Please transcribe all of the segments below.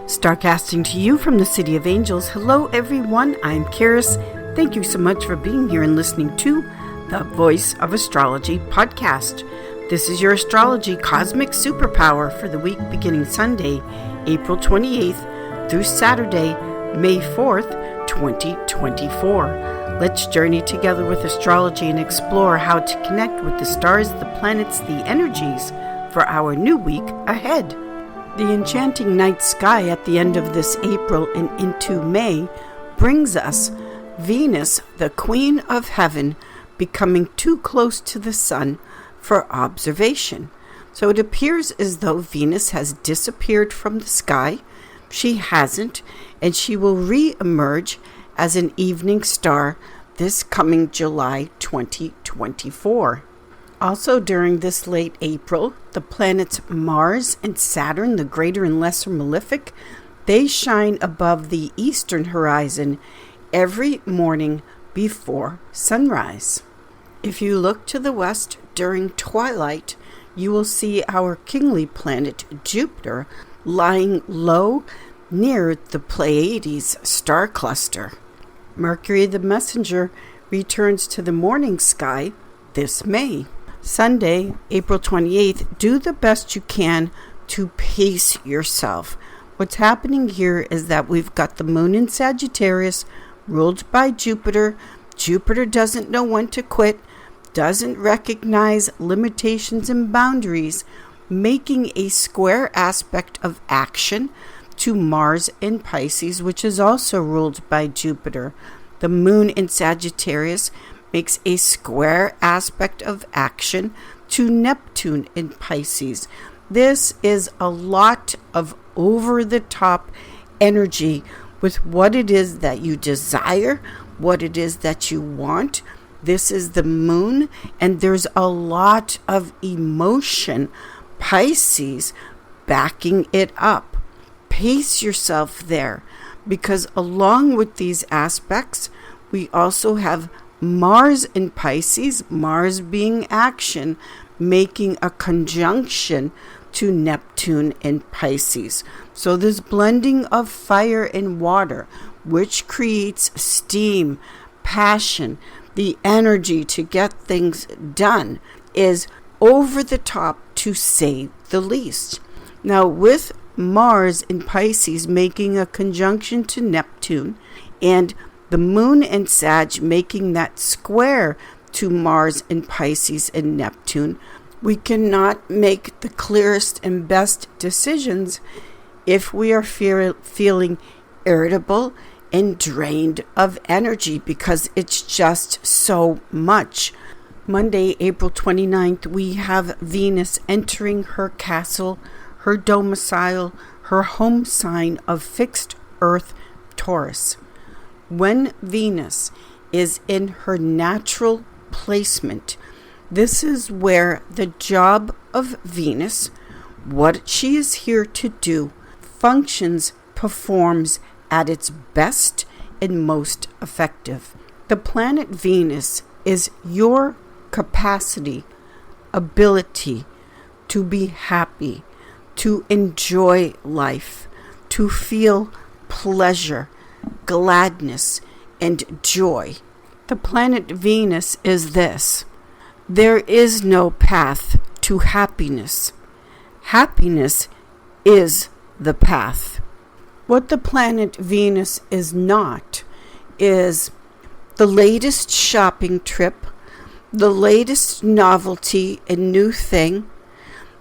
Starcasting to you from the City of Angels. Hello everyone, I'm Karis. Thank you so much for being here and listening to the Voice of Astrology podcast. This is your astrology cosmic superpower for the week beginning Sunday, April 28th through Saturday, May 4th, 2024. Let's journey together with astrology and explore how to connect with the stars, the planets, the energies for our new week ahead. The enchanting night sky at the end of this April and into May brings us Venus, the Queen of Heaven, becoming too close to the Sun for observation. So it appears as though Venus has disappeared from the sky. She hasn't, and she will re-emerge as an evening star this coming July 2024. Also during this late April, the planets Mars and Saturn, the greater and lesser malefic, they shine above the eastern horizon every morning before sunrise. If you look to the west during twilight, you will see our kingly planet Jupiter lying low near the Pleiades star cluster. Mercury the messenger returns to the morning sky this May. Sunday, April 28th, do the best you can to pace yourself. What's happening here is that we've got the moon in Sagittarius, ruled by Jupiter. Jupiter doesn't know when to quit, doesn't recognize limitations and boundaries, making a square aspect of action to Mars in Pisces, which is also ruled by Jupiter. The moon in Sagittarius makes a square aspect of action to Neptune in Pisces. This is a lot of over-the-top energy with what it is that you desire, what it is that you want. This is the moon, and there's a lot of emotion, Pisces, backing it up. Pace yourself there, because along with these aspects, we also have Mars in Pisces, Mars being action, making a conjunction to Neptune in Pisces. So this blending of fire and water, which creates steam, passion, the energy to get things done, is over the top, to say the least. Now with Mars in Pisces making a conjunction to Neptune, and the moon and Sag making that square to Mars in Pisces and Neptune, we cannot make the clearest and best decisions if we are feeling irritable and drained of energy, because it's just so much. Monday, April 29th, we have Venus entering her castle, her domicile, her home sign of fixed earth, Taurus. When Venus is in her natural placement, this is where the job of Venus, what she is here to do, functions, performs at its best and most effective. The planet Venus is your capacity, ability to be happy, to enjoy life, to feel pleasure, gladness, and joy. The planet Venus is this: there is no path to happiness. Happiness is the path. What the planet Venus is not is the latest shopping trip, the latest novelty and new thing,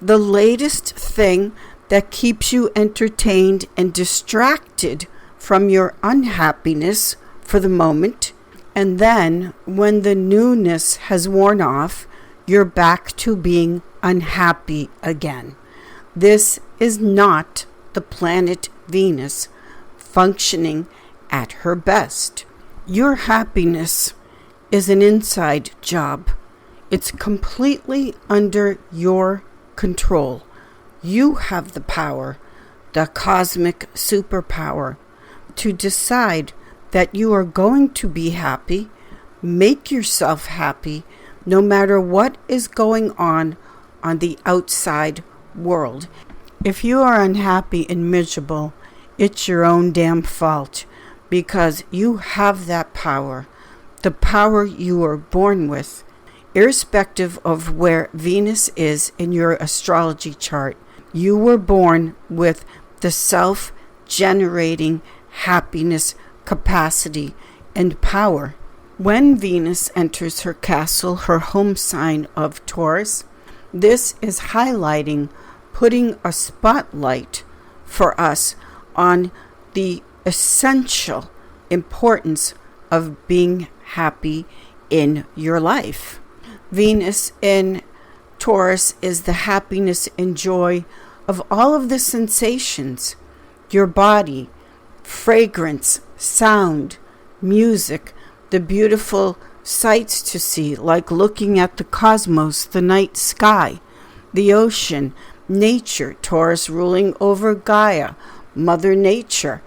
the latest thing that keeps you entertained and distracted from your unhappiness for the moment, and then when the newness has worn off, you're back to being unhappy again. This is not the planet Venus functioning at her best. Your happiness is an inside job. It's completely under your control. You have the power, the cosmic superpower, to decide that you are going to be happy, make yourself happy, no matter what is going on the outside world. If you are unhappy and miserable it's your own damn fault, because you have that power, the power you were born with, irrespective of where Venus is in your astrology chart. You were born with the self-generating happiness capacity and power. When Venus enters her castle, her home sign of Taurus, this is highlighting, putting a spotlight for us on the essential importance of being happy in your life. Venus in Taurus is the happiness and joy of all of the sensations, your body, fragrance, sound, music, the beautiful sights to see, like looking at the cosmos, the night sky, the ocean, nature, Taurus ruling over Gaia, Mother Nature,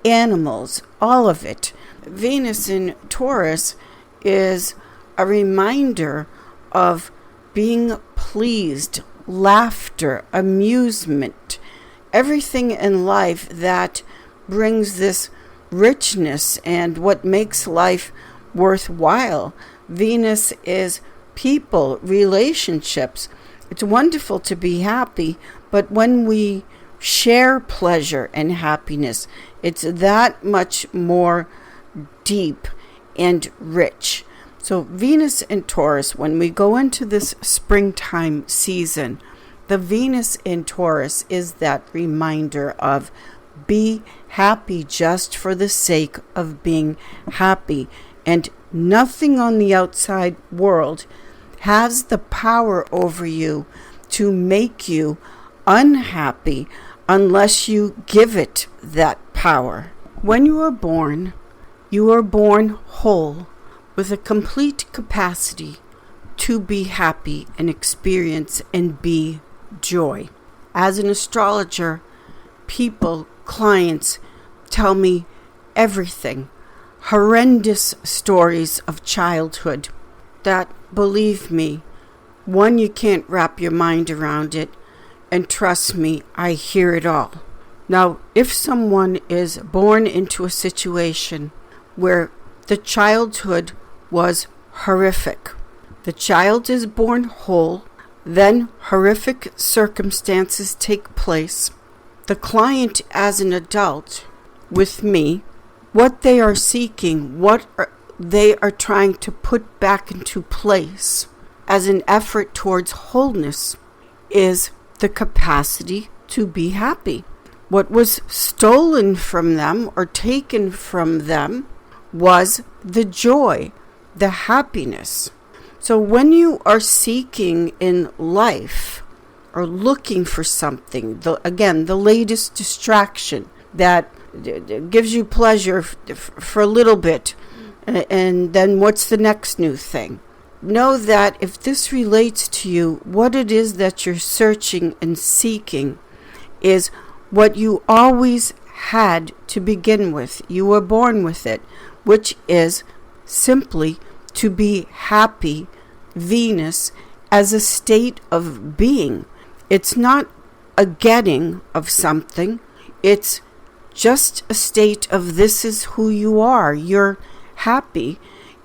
animals, all of it. Venus in Taurus is a reminder of being pleased, laughter, amusement, everything in life that brings this richness and what makes life worthwhile. Venus is people, relationships. It's wonderful to be happy, but when we share pleasure and happiness, it's that much more deep and rich. So Venus in Taurus, when we go into this springtime season, the Venus in Taurus is that reminder of be happy just for the sake of being happy. And nothing on the outside world has the power over you to make you unhappy unless you give it that power. When you are born whole with a complete capacity to be happy and experience and be joy. As an astrologer, people, clients tell me everything, horrendous stories of childhood that, believe me, one, you can't wrap your mind around it, and trust me, I hear it all. Now, if someone is born into a situation where the childhood was horrific, the child is born whole, then horrific circumstances take place. The client as an adult with me, what they are seeking, they are trying to put back into place as an effort towards wholeness is the capacity to be happy. What was stolen from them or taken from them was the joy, the happiness. So when you are seeking in life or looking for something, the latest distraction that gives you pleasure for a little bit, and then what's the next new thing? Know that if this relates to you, what it is that you're searching and seeking is what you always had to begin with. You were born with it, which is simply to be happy, Venus, as a state of being. It's not a getting of something. It's just a state of this is who you are. You're happy,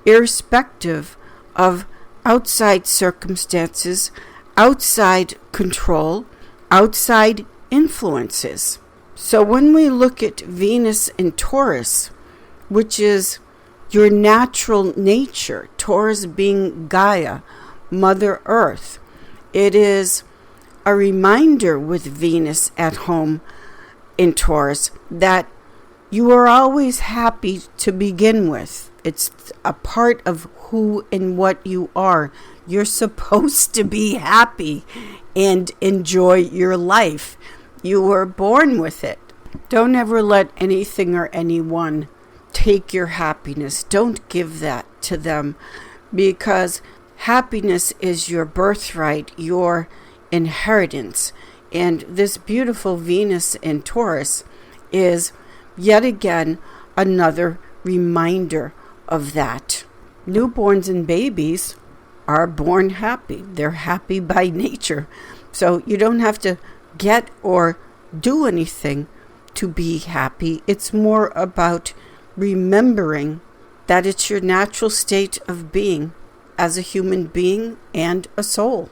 irrespective of outside circumstances, outside control, outside influences. So when we look at Venus in Taurus, which is your natural nature, Taurus being Gaia, Mother Earth, it is a reminder with Venus at home in Taurus that you are always happy to begin with. It's a part of who and what you are. You're supposed to be happy and enjoy your life. You were born with it. Don't ever let anything or anyone take your happiness. Don't give that to them, because happiness is your birthright, your inheritance. And this beautiful Venus in Taurus is yet again another reminder of that. Newborns and babies are born happy. They're happy by nature. So you don't have to get or do anything to be happy. It's more about remembering that it's your natural state of being as a human being and a soul.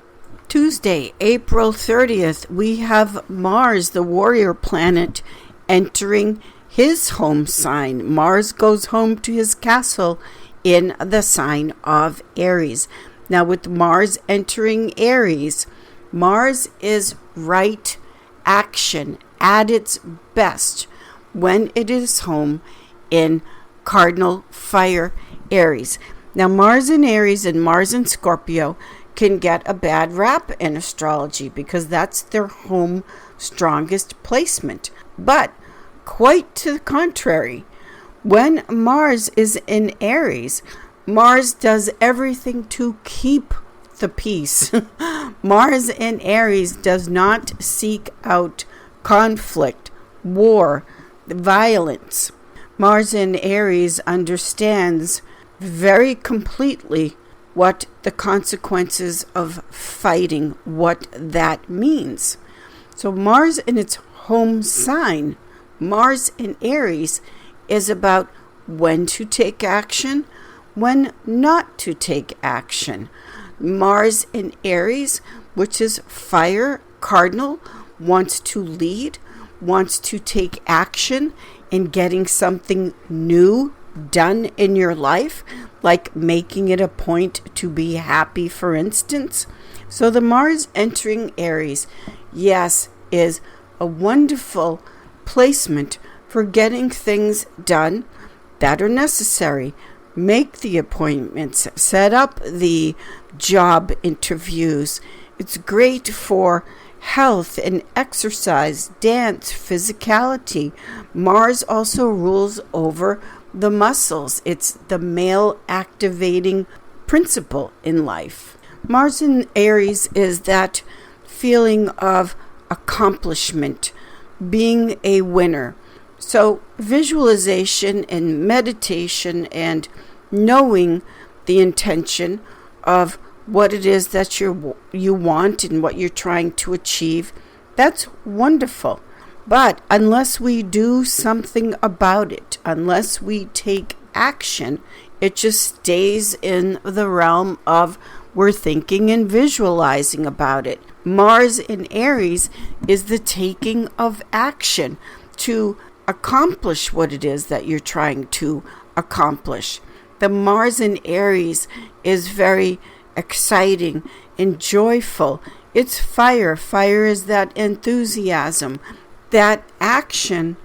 Tuesday, April 30th, we have Mars, the warrior planet, entering his home sign. Mars goes home to his castle in the sign of Aries. Now, with Mars entering Aries, Mars is right action at its best when it is home in cardinal fire Aries. Now, Mars in Aries and Mars in Scorpio can get a bad rap in astrology because that's their home strongest placement. But quite to the contrary, when Mars is in Aries, Mars does everything to keep the peace. Mars in Aries does not seek out conflict, war, violence. Mars in Aries understands very completely what the consequences of fighting, what that means. So Mars in its home sign, Mars in Aries, is about when to take action, when not to take action. Mars in Aries, which is fire cardinal, wants to lead, wants to take action in getting something new done in your life, like making it a point to be happy, for instance. So the Mars entering Aries, yes, is a wonderful placement for getting things done that are necessary. Make the appointments, set up the job interviews. It's great for health and exercise, dance, physicality. Mars also rules over the muscles. It's the male activating principle in life. Mars in Aries is that feeling of accomplishment, being a winner. So visualization and meditation and knowing the intention of what it is that you want and what you're trying to achieve, that's wonderful. But unless we do something about it, unless we take action, it just stays in the realm of we're thinking and visualizing about it. Mars in Aries is the taking of action to accomplish what it is that you're trying to accomplish. The Mars in Aries is very exciting and joyful. It's fire. Fire is that enthusiasm, that action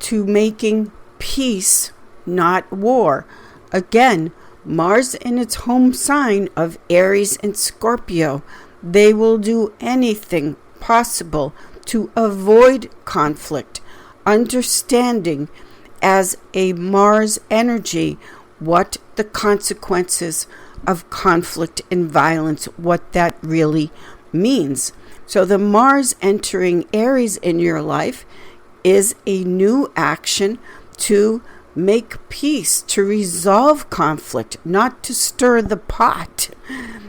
to making peace, not war. Again, Mars in its home sign of Aries and Scorpio, they will do anything possible to avoid conflict, understanding as a Mars energy what the consequences of conflict and violence, what that really means. So the Mars entering Aries in your life is a new action to make peace, to resolve conflict, not to stir the pot.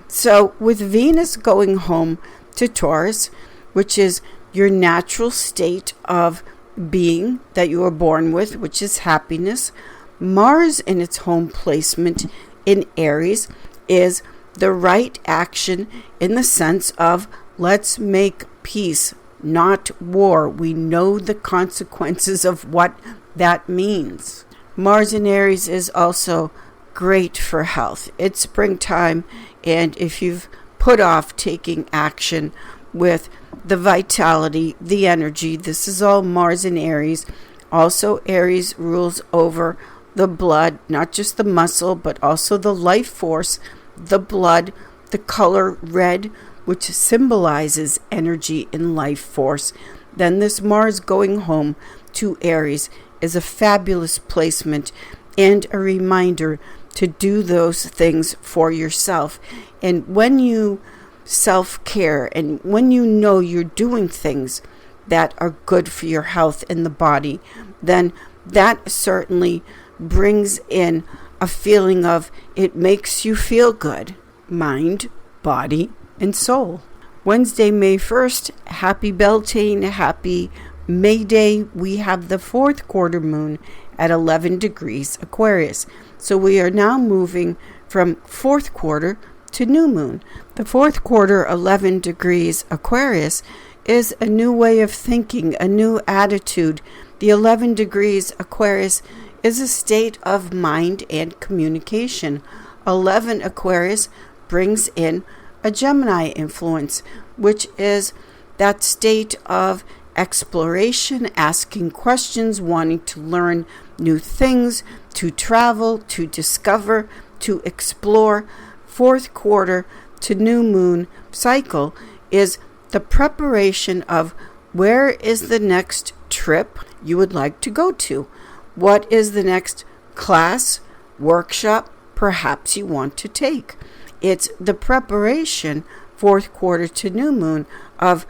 So with Venus going home to Taurus, which is your natural state of being that you were born with, which is happiness, Mars in its home placement in Aries is the right action in the sense of let's make peace, not war. We know the consequences of what that means. Mars in Aries is also great for health. It's springtime, and if you've put off taking action with the vitality, the energy, this is all Mars in Aries. Also, Aries rules over the blood, not just the muscle, but also the life force, the blood, the color red, which symbolizes energy and life force. Then this Mars going home to Aries is a fabulous placement and a reminder to do those things for yourself. And when you self-care and when you know you're doing things that are good for your health in the body, then that certainly brings in a feeling of it makes you feel good, mind, body, and soul. Wednesday, May 1st, happy Beltane, happy May Day, we have the fourth quarter moon at 11 degrees Aquarius. So we are now moving from fourth quarter to new moon. The fourth quarter, 11 degrees Aquarius, is a new way of thinking, a new attitude. The 11 degrees Aquarius is a state of mind and communication. 11 Aquarius brings in a Gemini influence, which is that state of exploration, asking questions, wanting to learn new things, to travel, to discover, to explore. Fourth quarter to new moon cycle is the preparation of where is the next trip you would like to go to? What is the next class, workshop, perhaps you want to take? It's the preparation, fourth quarter to new moon, of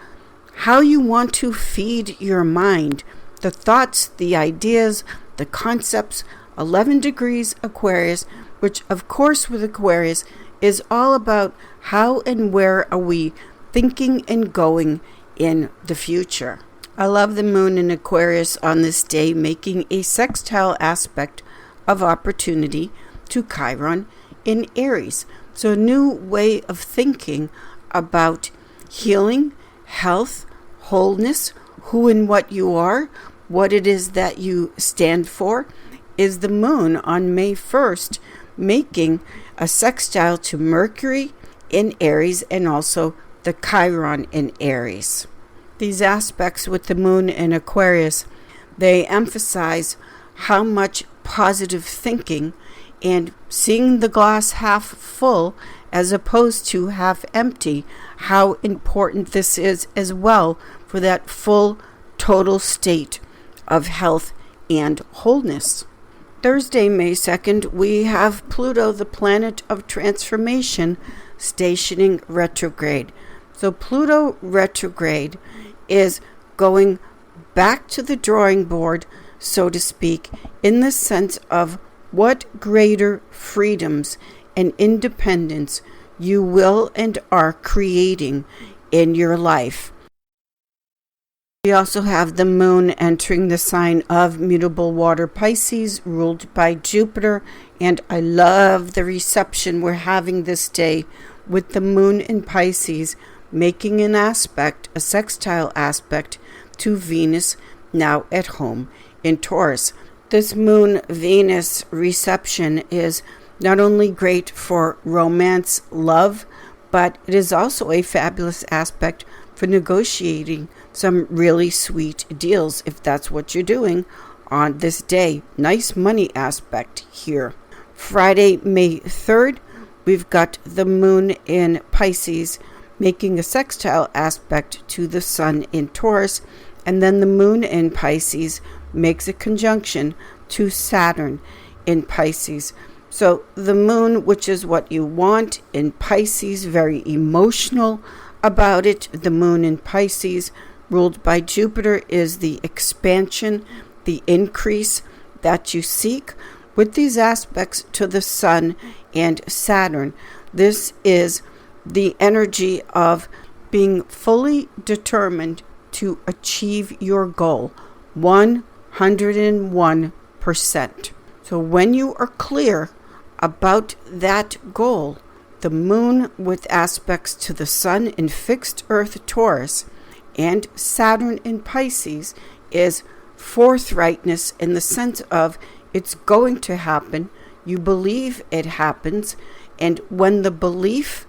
how you want to feed your mind, the thoughts, the ideas, the concepts. 11 degrees Aquarius, which of course with Aquarius is all about how and where are we thinking and going in the future. I love the moon in Aquarius on this day, making a sextile aspect of opportunity to Chiron in Aries. So a new way of thinking about healing, health, wholeness, who and what you are, what it is that you stand for, is the moon on May 1st, making a sextile to Mercury in Aries and also the Chiron in Aries. These aspects with the moon in Aquarius, they emphasize how much positive thinking and seeing the glass half full as opposed to half empty, how important this is as well for that full, total state of health and wholeness. Thursday, May 2nd, we have Pluto, the planet of transformation, stationing retrograde. So Pluto retrograde is going back to the drawing board, so to speak, in the sense of what greater freedoms and independence you will and are creating in your life. We also have the moon entering the sign of mutable water Pisces, ruled by Jupiter, and I love the reception we're having this day with the moon in Pisces making an aspect, a sextile aspect, to Venus, now at home in Taurus. This moon-Venus reception is not only great for romance, love, but it is also a fabulous aspect for negotiating some really sweet deals, if that's what you're doing on this day. Nice money aspect here. Friday, May 3rd, we've got the moon in Pisces making a sextile aspect to the sun in Taurus, and then the moon in Pisces makes a conjunction to Saturn in Pisces. So the moon, which is what you want in Pisces, very emotional about it. The moon in Pisces, ruled by Jupiter, is the expansion, the increase that you seek. With these aspects to the sun and Saturn, this is the energy of being fully determined to achieve your goal, 101%. So when you are clear about that goal, the moon with aspects to the sun in fixed earth Taurus and Saturn in Pisces is forthrightness in the sense of it's going to happen. You believe it happens. And when the belief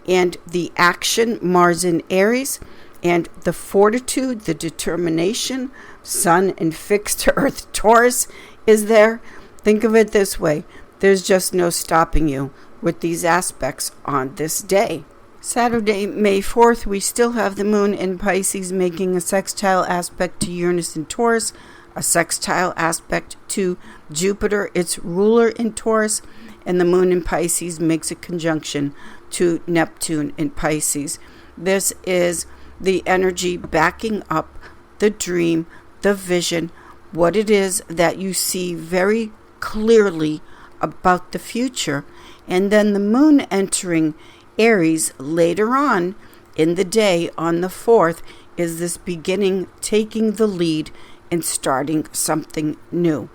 and the action, Mars in Aries, and the fortitude, the determination, sun in fixed earth Taurus is there, think of it this way. There's just no stopping you with these aspects on this day. Saturday, May 4th, we still have the moon in Pisces making a sextile aspect to Uranus in Taurus, a sextile aspect to Jupiter, its ruler in Taurus, and the moon in Pisces makes a conjunction to Neptune in Pisces. This is the energy backing up the dream, the vision, what it is that you see very clearly about the future. And then the moon entering Aries later on in the day on the 4th is this beginning, taking the lead and starting something new.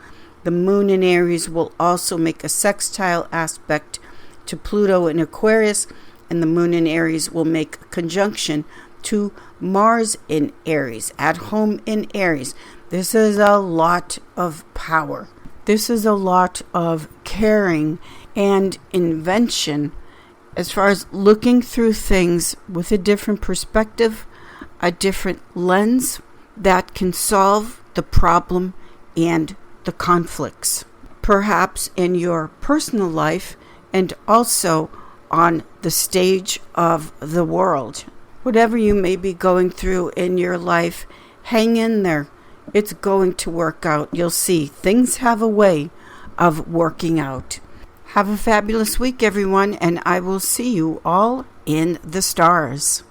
The moon in Aries will also make a sextile aspect to Pluto in Aquarius, and the moon in Aries will make a conjunction to Mars in Aries, at home in Aries. This is a lot of power. This is a lot of caring and invention as far as looking through things with a different perspective, a different lens that can solve the problem and the conflicts. Perhaps in your personal life and also on the stage of the world. Whatever you may be going through in your life, hang in there. It's going to work out. You'll see things have a way of working out. Have a fabulous week, everyone, and I will see you all in the stars.